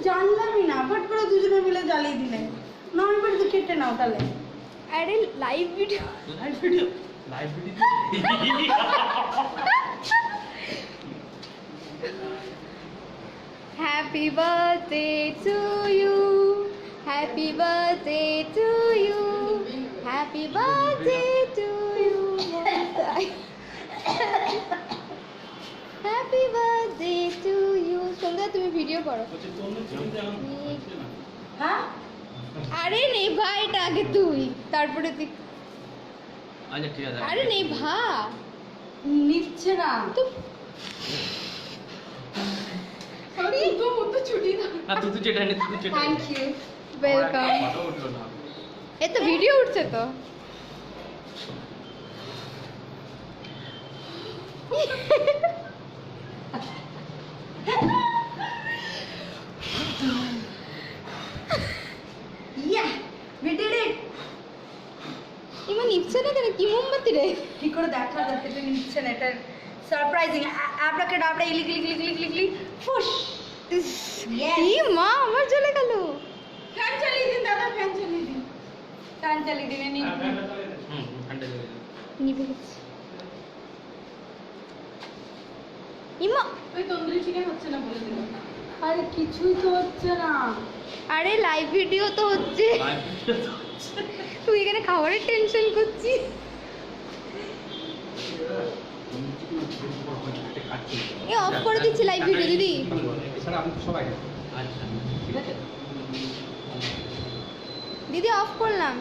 জানলামই না, ফট করে দুজনে মিলে জ্বালিয়ে দিলে। না আমি বলি তো কেটে নাও তাহলে। আরে live video happy birthday to you, happy birthday to you, happy birthday to you, happy birthday to you. Sandhya তুমি ভিডিও করো। হ্যাঁ আরে নেভা এটা আগে তুই, তারপরে তুই। আচ্ছা ঠিক আছে। আরে নেভা নিচ্ছে না তো। আরে তো মতো ছুটি দাও। না তুই যেটা নে তুই যেটা। Thank you, welcome. ফটো উঠলো না। এই তো ভিডিও উঠছে তো। ইয়া we did it। ইমা নিচ্ছে না কেন? কি মোমবাতি রে? কি করে দেখা যাচ্ছে এটা নিচ্ছে না? এটা সারপ্রাইজিং। আপনাকে ডাবড়া ইলি গিলি গিলি গিলি গিলি ফুস। Yes. ই মা আমার জ্বলে গেল। ফ্যান চালিয়ে দিন দাদা, ফ্যান চালিয়ে দিন, ফ্যান চালিয়ে দিন। ঠান্ডা লেগে গেছে। নিভে গেছে। ইমা ওই তন্দুরি চিকেন হচ্ছে না বলে দিল। আরে কিছুই তো হচ্ছে না। আরে লাইভ ভিডিও তো হচ্ছে, তুই এখানে খাবারের টেনশন করছিস। এ অফ করে দিচ্ছি লাইভ ভিডিও দিদি। এছাড়া আমি তো সবাই আচ্ছা ঠিক আছে। দিদি অফ করলাম।